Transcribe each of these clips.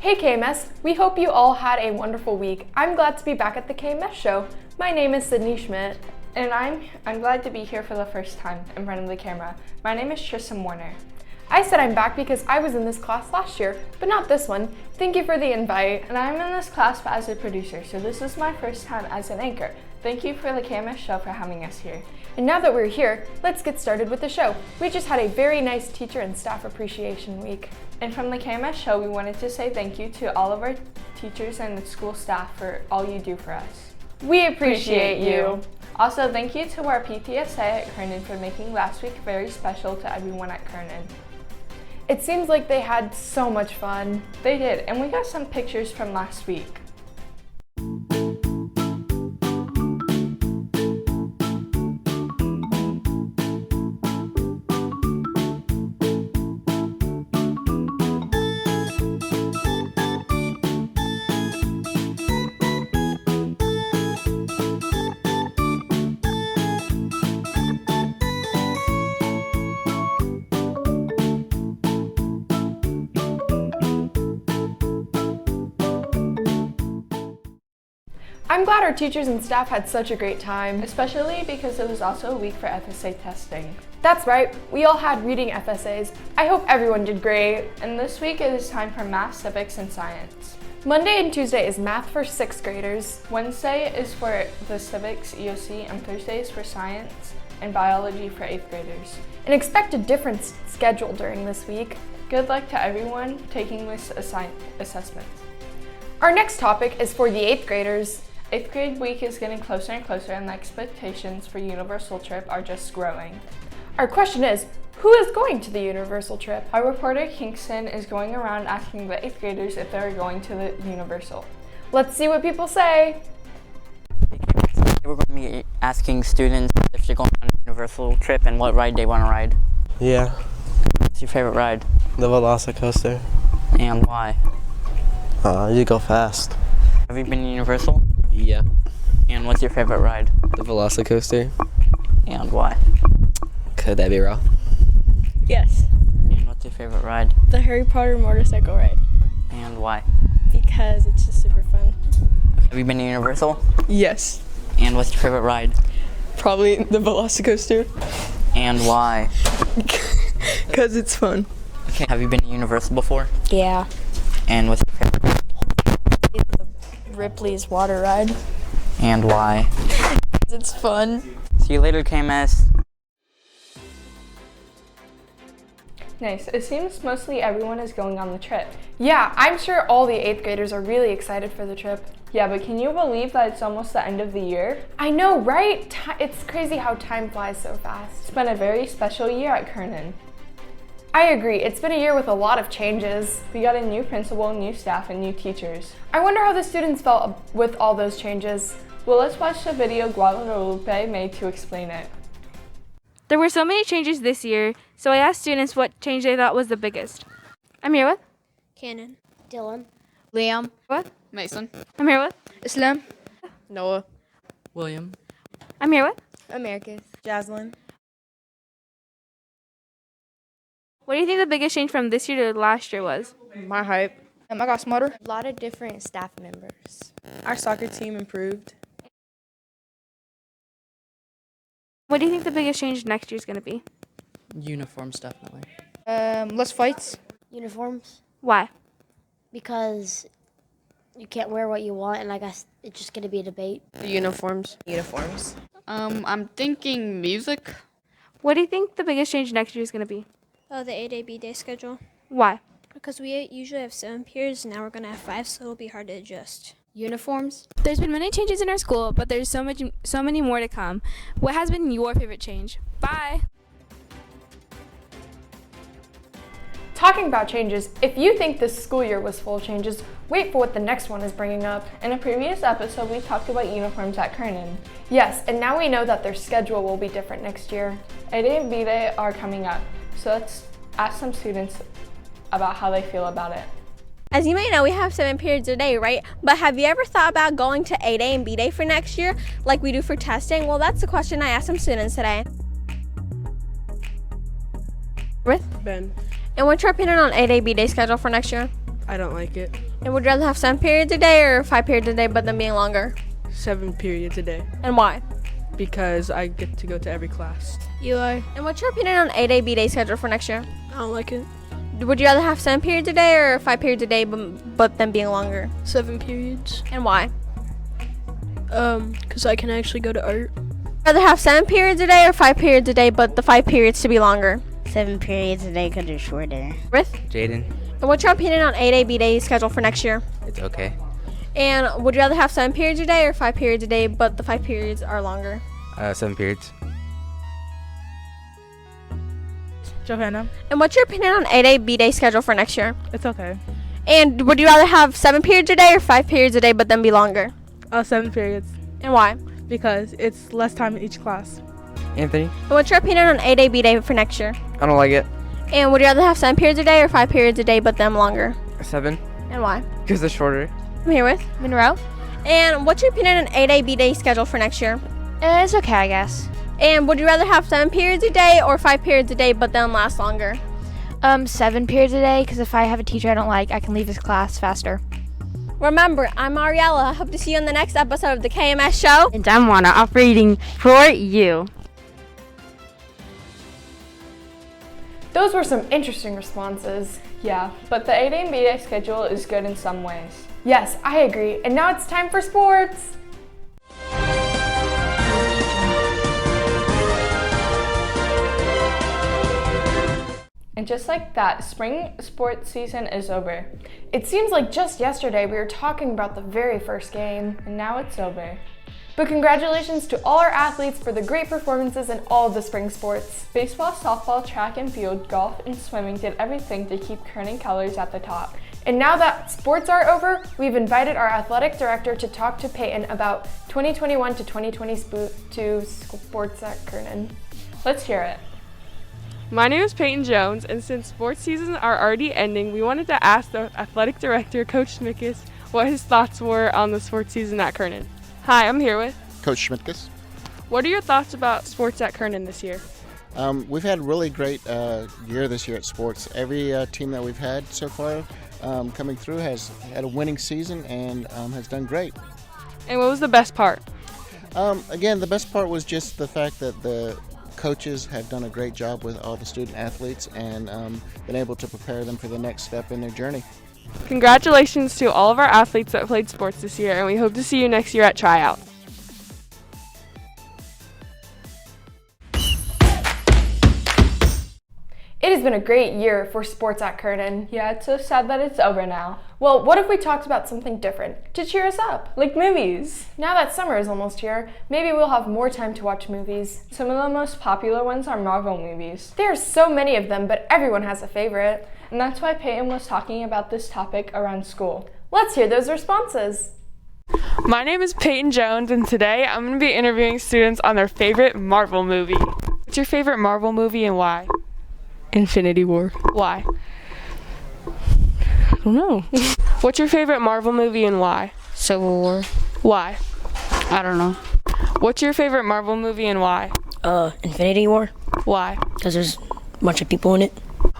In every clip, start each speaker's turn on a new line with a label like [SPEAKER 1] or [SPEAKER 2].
[SPEAKER 1] Hey KMS, we hope you all had a wonderful week. I'm glad to be back at the KMS Show. My name is Sydney Schmidt.
[SPEAKER 2] And I'm glad to be here for the first time in front of the camera. My name is Tristan Warner.
[SPEAKER 1] I said I'm back because I was in this class last year, but not this one. Thank you for the invite.
[SPEAKER 2] And I'm in this class as a producer, so this is my first time as an anchor. Thank you for the KMS Show for having us here.
[SPEAKER 1] And now that we're here, let's get started with the show. We just had a very nice teacher and staff appreciation week.
[SPEAKER 2] And from the KMS Show, we wanted to say thank you to all of our teachers and the school staff for all you do for us.
[SPEAKER 1] We appreciate you.
[SPEAKER 2] Also, thank you to our PTSA at Kernan for making last week very special to everyone at Kernan.
[SPEAKER 1] It seems like they had so much fun.
[SPEAKER 2] They did, and we got some pictures from last week.
[SPEAKER 1] I'm glad our teachers and staff had such a great time.
[SPEAKER 2] Especially because it was also a week for FSA testing.
[SPEAKER 1] That's right, we all had reading FSAs. I hope everyone did great.
[SPEAKER 2] And this week it is time for math, civics, and science.
[SPEAKER 1] Monday and Tuesday is math for 6th graders.
[SPEAKER 2] Wednesday is for the civics, EOC, and Thursday is for science and biology for 8th graders.
[SPEAKER 1] And expect a different schedule during this week.
[SPEAKER 2] Good luck to everyone taking this assessment.
[SPEAKER 1] Our next topic is for the 8th graders.
[SPEAKER 2] 8th grade week is getting closer and closer, and the expectations for Universal Trip are just growing.
[SPEAKER 1] Our question is, who is going to the Universal Trip?
[SPEAKER 2] Our reporter Kingston is going around asking the 8th graders if they're going to the Universal.
[SPEAKER 1] Let's see what people say.
[SPEAKER 3] We're going to be asking students if they're going on a Universal Trip and what ride they want to ride.
[SPEAKER 4] Yeah.
[SPEAKER 3] What's your favorite ride?
[SPEAKER 4] The Velocicoaster.
[SPEAKER 3] And why?
[SPEAKER 4] You go fast.
[SPEAKER 3] Have you been to Universal?
[SPEAKER 4] Yeah.
[SPEAKER 3] And what's your favorite ride?
[SPEAKER 4] The Velocicoaster.
[SPEAKER 3] And why?
[SPEAKER 4] Could that be wrong?
[SPEAKER 5] Yes,
[SPEAKER 3] And what's your favorite ride?
[SPEAKER 5] the Harry Potter motorcycle ride,
[SPEAKER 3] And why?
[SPEAKER 5] because it's just super fun.
[SPEAKER 3] Have you been to Universal?
[SPEAKER 6] Yes,
[SPEAKER 3] And what's your favorite ride?
[SPEAKER 6] probably the Velocicoaster,
[SPEAKER 3] And why?
[SPEAKER 6] because it's fun.
[SPEAKER 3] Okay. Have you been to Universal before?
[SPEAKER 5] Yeah.
[SPEAKER 3] And what's your favorite ride?
[SPEAKER 5] Ripley's water ride.
[SPEAKER 3] And why?
[SPEAKER 5] It's fun.
[SPEAKER 3] See you later, KMS.
[SPEAKER 2] Nice. It seems mostly everyone is going on the trip.
[SPEAKER 1] Yeah, I'm sure all the 8th graders are really excited for the trip.
[SPEAKER 2] Yeah, but can you believe that it's almost the end of the year?
[SPEAKER 1] I know, right? It's crazy how time flies so fast.
[SPEAKER 2] It's been a very special year at Kernan.
[SPEAKER 1] I agree, it's been a year with a lot of changes.
[SPEAKER 2] We got a new principal, new staff, and new teachers.
[SPEAKER 1] I wonder how the students felt with all those changes.
[SPEAKER 2] Well, let's watch the video Guadalupe made to explain it.
[SPEAKER 7] There were so many changes this year, so I asked students what change they thought was the biggest. I'm here with
[SPEAKER 8] Cannon. Dylan.
[SPEAKER 7] Liam. What?
[SPEAKER 9] Mason.
[SPEAKER 7] I'm here with
[SPEAKER 5] Islam.
[SPEAKER 6] Noah.
[SPEAKER 9] William.
[SPEAKER 7] I'm here with
[SPEAKER 5] Americus. Jaslyn.
[SPEAKER 7] What do you think the biggest change from this year to last year was?
[SPEAKER 6] My hype. I got smarter.
[SPEAKER 8] A lot of different staff members.
[SPEAKER 6] Our soccer team improved.
[SPEAKER 7] What do you think the biggest change next year is going to be?
[SPEAKER 9] Uniforms, definitely.
[SPEAKER 6] Less fights.
[SPEAKER 8] Uniforms.
[SPEAKER 7] Why?
[SPEAKER 8] Because you can't wear what you want, and I guess it's just going to be a debate.
[SPEAKER 6] The uniforms.
[SPEAKER 9] I'm thinking music.
[SPEAKER 7] What do you think the biggest change next year is going to be?
[SPEAKER 10] Oh, the 8A B-Day schedule.
[SPEAKER 7] Why?
[SPEAKER 10] Because we usually have 7 periods, and now we're going to have 5, so it'll be hard to adjust.
[SPEAKER 8] Uniforms.
[SPEAKER 7] There's been many changes in our school, but there's so many more to come. What has been your favorite change? Bye!
[SPEAKER 1] Talking about changes, if you think this school year was full of changes, wait for what the next one is bringing up.
[SPEAKER 2] In a previous episode, we talked about uniforms at Kernan.
[SPEAKER 1] Yes, and now we know that their schedule will be different next year.
[SPEAKER 2] A-Day and B-Day are coming up, so let's ask some students about how they feel about it.
[SPEAKER 10] As you may know, we have 7 periods a day, right? But have you ever thought about going to A-Day and B-Day for next year, like we do for testing? Well, that's the question I asked some students today.
[SPEAKER 6] Ben.
[SPEAKER 10] And what's your opinion on A-Day, B-Day schedule for next year?
[SPEAKER 6] I don't like it.
[SPEAKER 10] And would you rather have 7 periods a day or 5 periods a day, but them being longer?
[SPEAKER 6] 7 periods a day
[SPEAKER 10] And why?
[SPEAKER 6] because I get to go to every class.
[SPEAKER 5] Eli.
[SPEAKER 10] And what's your opinion on A-Day, B-Day schedule for next year?
[SPEAKER 5] I don't like it.
[SPEAKER 10] Would you rather have 7 periods a day or 5 periods a day, but them being longer?
[SPEAKER 5] 7 periods.
[SPEAKER 10] And why?
[SPEAKER 5] Because I can actually go to art.
[SPEAKER 10] Rather have 7 periods a day or 5 periods a day, but the 5 periods to be longer?
[SPEAKER 8] 7 periods a day because they're shorter.
[SPEAKER 10] With?
[SPEAKER 4] Jaden.
[SPEAKER 10] And what's your opinion on A-Day, B-Day schedule for next year?
[SPEAKER 4] It's okay.
[SPEAKER 10] And would you rather have 7 periods a day or 5 periods a day, but the 5 periods are longer?
[SPEAKER 4] 7 periods.
[SPEAKER 6] Johanna,
[SPEAKER 10] And what's your opinion on A-Day, B-Day schedule for next year?
[SPEAKER 6] it's okay.
[SPEAKER 10] And would you rather have 7 periods a day or 5 periods a day, but then be longer?
[SPEAKER 6] 7 periods
[SPEAKER 10] And why?
[SPEAKER 6] because it's less time in each class.
[SPEAKER 4] Anthony.
[SPEAKER 10] And what's your opinion on A-Day, B-Day for next year?
[SPEAKER 4] I don't like it.
[SPEAKER 10] And would you rather have 7 periods a day or 5 periods a day, but them longer?
[SPEAKER 4] 7
[SPEAKER 10] And why?
[SPEAKER 4] because they're shorter.
[SPEAKER 10] I'm here with Monroe. And what's your opinion on A-Day, B-Day schedule for next year?
[SPEAKER 5] It's okay, I guess.
[SPEAKER 10] And would you rather have 7 periods a day or 5 periods a day, but then last longer?
[SPEAKER 5] 7 periods a day, because if I have a teacher I don't like, I can leave his class faster.
[SPEAKER 10] Remember, I'm Ariella. I hope to see you on the next episode of the KMS Show.
[SPEAKER 7] And I'm Juana, operating for you.
[SPEAKER 1] Those were some interesting responses.
[SPEAKER 2] Yeah, but the 8 a and B-Day schedule is good in some ways.
[SPEAKER 1] Yes, I agree. And now it's time for sports.
[SPEAKER 2] And just like that, spring sports season is over.
[SPEAKER 1] It seems like just yesterday we were talking about the very first game.
[SPEAKER 2] And now it's over.
[SPEAKER 1] But congratulations to all our athletes for the great performances in all of the spring sports.
[SPEAKER 2] Baseball, softball, track and field, golf, and swimming did everything to keep Kernan colors at the top.
[SPEAKER 1] And now that sports are over, we've invited our athletic director to talk to Peyton about 2021 to 2022 sports at Kernan.
[SPEAKER 2] Let's hear it.
[SPEAKER 11] My name is Peyton Jones, and since sports seasons are already ending, we wanted to ask the athletic director, Coach Schmickus, what his thoughts were on the sports season at Kernan. Hi, I'm here with
[SPEAKER 12] Coach Schmidtkus.
[SPEAKER 11] What are your thoughts about sports at Kernan this year?
[SPEAKER 12] We've had a really great year this year at sports. Every team that we've had so far coming through has had a winning season and has done great.
[SPEAKER 11] And what was the best part?
[SPEAKER 12] Again, the best part was just the fact that the coaches have done a great job with all the student athletes and been able to prepare them for the next step in their journey.
[SPEAKER 11] Congratulations to all of our athletes that played sports this year, and we hope to see you next year at tryout.
[SPEAKER 1] It has been a great year for sports at Kernan.
[SPEAKER 2] Yeah, it's so sad that it's over now.
[SPEAKER 1] Well, what if we talked about something different to cheer us up?
[SPEAKER 2] Like movies.
[SPEAKER 1] Now that summer is almost here, maybe we'll have more time to watch movies.
[SPEAKER 2] Some of the most popular ones are Marvel movies.
[SPEAKER 1] There are so many of them, but everyone has a favorite.
[SPEAKER 2] And that's why Peyton was talking about this topic around school.
[SPEAKER 1] Let's hear those responses.
[SPEAKER 11] My name is Peyton Jones, and today I'm going to be interviewing students on their favorite Marvel movie. What's your favorite Marvel movie and why?
[SPEAKER 6] Infinity War.
[SPEAKER 11] Why?
[SPEAKER 6] I don't know.
[SPEAKER 11] What's your favorite Marvel movie and why?
[SPEAKER 3] Civil War.
[SPEAKER 11] Why?
[SPEAKER 3] I don't know.
[SPEAKER 11] What's your favorite Marvel movie and why?
[SPEAKER 3] Infinity War.
[SPEAKER 11] Why?
[SPEAKER 3] Because there's a bunch of people in it.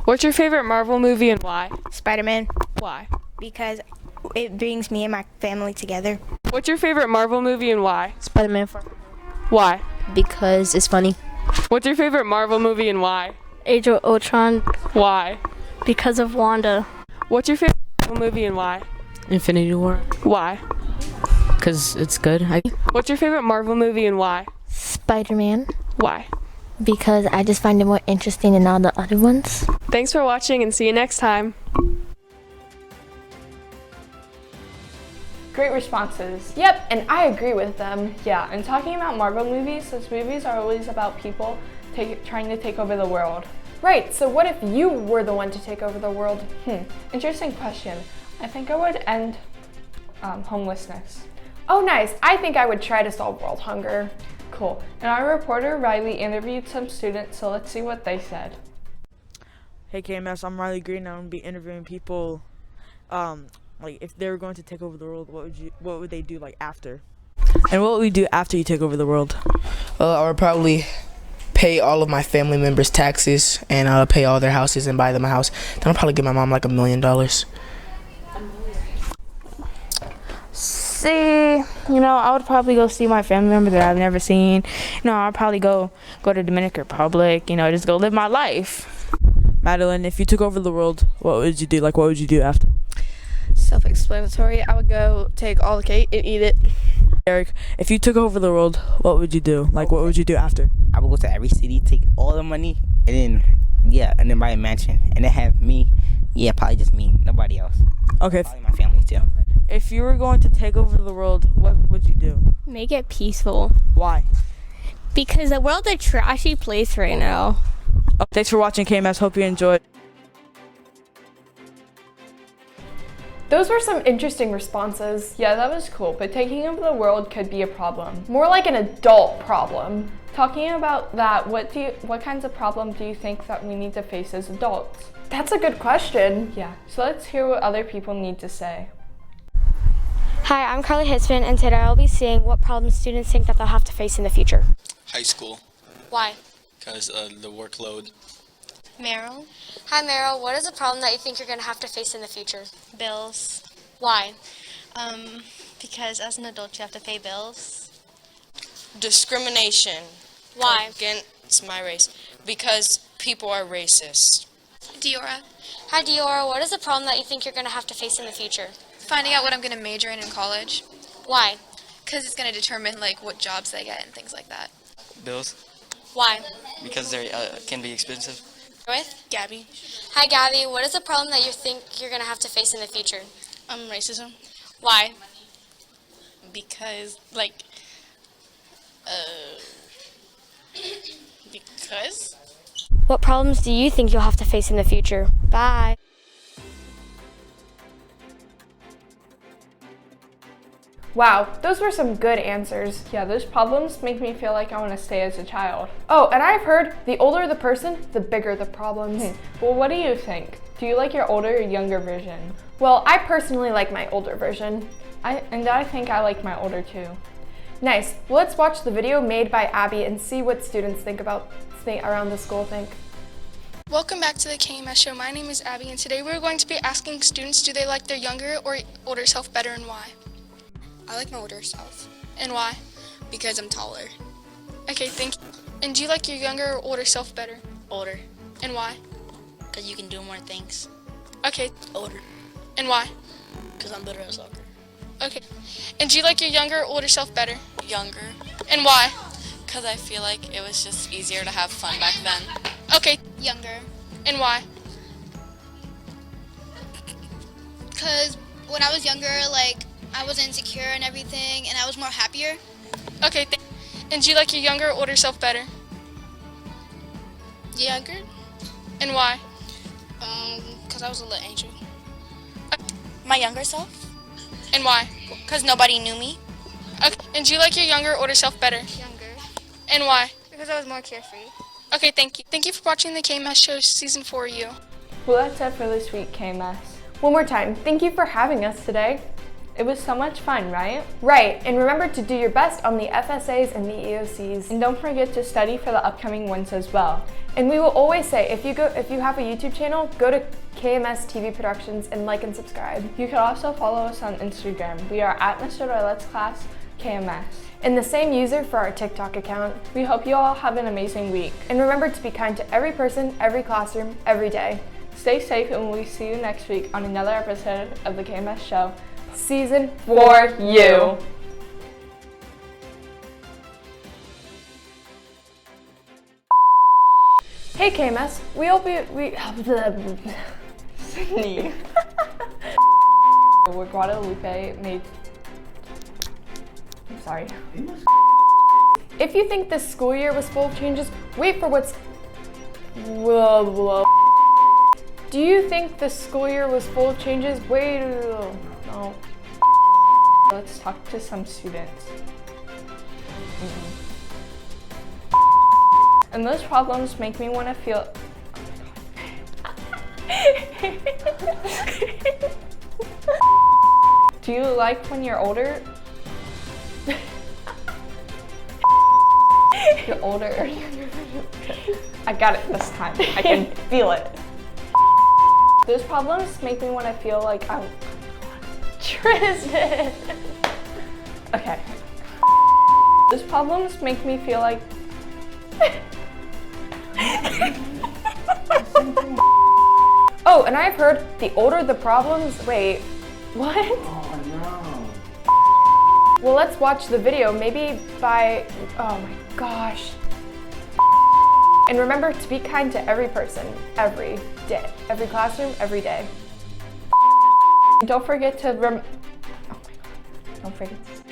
[SPEAKER 11] What's your favorite Marvel movie and why?
[SPEAKER 5] Spider-Man,
[SPEAKER 11] Why?
[SPEAKER 5] because it brings me and my family together.
[SPEAKER 11] What's your favorite Marvel movie and why?
[SPEAKER 5] Spider-Man,
[SPEAKER 11] Why?
[SPEAKER 5] because it's funny.
[SPEAKER 11] What's your favorite Marvel movie and why?
[SPEAKER 5] Age of Ultron,
[SPEAKER 11] Why?
[SPEAKER 5] because of Wanda.
[SPEAKER 11] What's your favorite Marvel movie and why?
[SPEAKER 3] Infinity War.
[SPEAKER 11] Why?
[SPEAKER 3] Because it's good.
[SPEAKER 11] What's your favorite Marvel movie and why?
[SPEAKER 5] Spider-Man,
[SPEAKER 11] Why?
[SPEAKER 5] because I just find it more interesting than all the other ones.
[SPEAKER 11] Thanks for watching and see you next time.
[SPEAKER 2] Great responses.
[SPEAKER 1] Yep, and I agree with them.
[SPEAKER 2] Yeah, and talking about Marvel movies, those movies are always about people trying to take over the world.
[SPEAKER 1] Right, so what if you were the one to take over the world?
[SPEAKER 2] Interesting question. I think I would end homelessness.
[SPEAKER 1] Oh nice, I think I would try to solve world hunger.
[SPEAKER 2] Cool. And our reporter Riley interviewed some students, so let's see what they said.
[SPEAKER 6] Hey KMS, I'm Riley Green. I'm gonna be interviewing people. Like if they were going to take over the world, what would they do like after?
[SPEAKER 13] And what would we do after you take over the world?
[SPEAKER 14] I would probably pay all of my family members' taxes and pay all their houses and buy them a house. Then I'll probably give my mom like $1 million.
[SPEAKER 5] see, I would probably go see my family member that I've never seen. I'd probably go to Dominican Republic, just go live my life.
[SPEAKER 6] Madeline, if you took over the world, what would you do? Like, what would you do after?
[SPEAKER 15] Self-explanatory. I would go take all the cake and eat it.
[SPEAKER 6] Eric, if you took over the world, what would you do? Like, what would you do after?
[SPEAKER 16] I would go to every city, take all the money, and then buy a mansion, and then have me. Yeah, probably just me, nobody else.
[SPEAKER 6] Okay.
[SPEAKER 16] Probably my family too.
[SPEAKER 6] If you were going to take over the world, what would you do?
[SPEAKER 10] Make it peaceful.
[SPEAKER 6] Why?
[SPEAKER 10] Because the world's a trashy place right now.
[SPEAKER 6] Thanks for watching, KMS. Hope you enjoyed.
[SPEAKER 1] Those were some interesting responses.
[SPEAKER 2] Yeah, that was cool, but taking over the world could be a problem.
[SPEAKER 1] More like an adult problem.
[SPEAKER 2] Talking about that, what kinds of problems do you think that we need to face as adults?
[SPEAKER 1] That's a good question.
[SPEAKER 2] Yeah, so let's hear what other people need to say.
[SPEAKER 17] Hi, I'm Carly Hitzman, and today I'll be seeing what problems students think that they'll have to face in the future.
[SPEAKER 18] High school.
[SPEAKER 17] Why?
[SPEAKER 18] Because the workload.
[SPEAKER 17] Meryl. Hi, Meryl. What is a problem that you think you're going to have to face in the future? Bills. Why?
[SPEAKER 19] Because as an adult you have to pay bills.
[SPEAKER 20] Discrimination.
[SPEAKER 17] Why?
[SPEAKER 20] Against my race. Because people are racist.
[SPEAKER 17] Diora. Hi, Diora. What is a problem that you think you're going to have to face in the future?
[SPEAKER 19] Finding out what I'm going to major in college.
[SPEAKER 17] Why?
[SPEAKER 19] Because it's going to determine what jobs they get and things like that.
[SPEAKER 18] Bills.
[SPEAKER 17] Why?
[SPEAKER 18] Because they can be expensive.
[SPEAKER 17] With?
[SPEAKER 19] Gabby.
[SPEAKER 17] Hi, Gabby. What is a problem that you think you're going to have to face in the future?
[SPEAKER 19] Racism.
[SPEAKER 17] Why?
[SPEAKER 19] Because, because?
[SPEAKER 17] What problems do you think you'll have to face in the future? Bye.
[SPEAKER 1] Wow, those were some good answers.
[SPEAKER 2] Yeah, those problems make me feel like I want to stay as a child.
[SPEAKER 1] Oh, and I've heard the older the person, the bigger the problems.
[SPEAKER 2] Well, what do you think? Do you like your older or younger version?
[SPEAKER 1] Well, I personally like my older version.
[SPEAKER 2] I think I like my older too.
[SPEAKER 1] Nice. Well, let's watch the video made by Abby and see what students think around the school think.
[SPEAKER 21] Welcome back to the KMS Show. My name is Abby, and today we're going to be asking students, do they like their younger or older self better and why?
[SPEAKER 19] I like my older self.
[SPEAKER 21] And why?
[SPEAKER 19] Because I'm taller.
[SPEAKER 21] Okay, thank you. And do you like your younger or older self better?
[SPEAKER 19] Older.
[SPEAKER 21] And why?
[SPEAKER 19] Because you can do more things.
[SPEAKER 21] Okay.
[SPEAKER 19] Older.
[SPEAKER 21] And why?
[SPEAKER 19] Because I'm better at soccer.
[SPEAKER 21] Okay. And do you like your younger or older self better?
[SPEAKER 19] Younger.
[SPEAKER 21] And why?
[SPEAKER 19] Because I feel like it was just easier to have fun back then.
[SPEAKER 21] Okay.
[SPEAKER 19] Younger.
[SPEAKER 21] And why?
[SPEAKER 19] Because when I was younger, I was insecure and everything, and I was more happier.
[SPEAKER 21] Okay. And do you like your younger or older self better?
[SPEAKER 19] Younger.
[SPEAKER 21] And why?
[SPEAKER 19] Because I was a little angel. My younger self.
[SPEAKER 21] And why?
[SPEAKER 19] Because nobody knew me.
[SPEAKER 21] Okay. And do you like your younger or older self better?
[SPEAKER 19] Younger.
[SPEAKER 21] And why?
[SPEAKER 19] Because I was more carefree.
[SPEAKER 21] Okay, thank you. Thank you for watching the KMS Show Season 4U.
[SPEAKER 2] Well, that's it for this week, KMS.
[SPEAKER 1] One more time, thank you for having us today.
[SPEAKER 2] It was so much fun, right?
[SPEAKER 1] Right, and remember to do your best on the FSAs and the EOCs.
[SPEAKER 2] And don't forget to study for the upcoming ones as well.
[SPEAKER 1] And we will always say, if you have a YouTube channel, go to KMS TV Productions and like and subscribe.
[SPEAKER 2] You can also follow us on Instagram. We are at Mr. Let's Class KMS.
[SPEAKER 1] And the same user for our TikTok account.
[SPEAKER 2] We hope you all have an amazing week.
[SPEAKER 1] And remember to be kind to every person, every classroom, every day.
[SPEAKER 2] Stay safe, and we'll see you next week on another episode of the KMS Show.
[SPEAKER 1] Season 4U. Hey KMS, where
[SPEAKER 2] Guadalupe made. I'm sorry.
[SPEAKER 1] If you think this school year was full of changes, wait for what's. Do you think this school year was full of changes? Wait. No.
[SPEAKER 2] Let's talk to some students. And those problems make me want to feel. Do you like when you're older? You're older. I got it this time. I can feel it. Those problems make me want to feel like I'm.
[SPEAKER 1] Tristan!
[SPEAKER 2] Okay. Those problems make me feel like
[SPEAKER 1] Oh, and I've heard the older the problems, wait, what?
[SPEAKER 3] Oh no.
[SPEAKER 1] Well, let's watch the video, maybe by, oh my gosh. And remember to be kind to every person, every day, every classroom, every day.
[SPEAKER 2] don't forget to oh my God. Don't forget to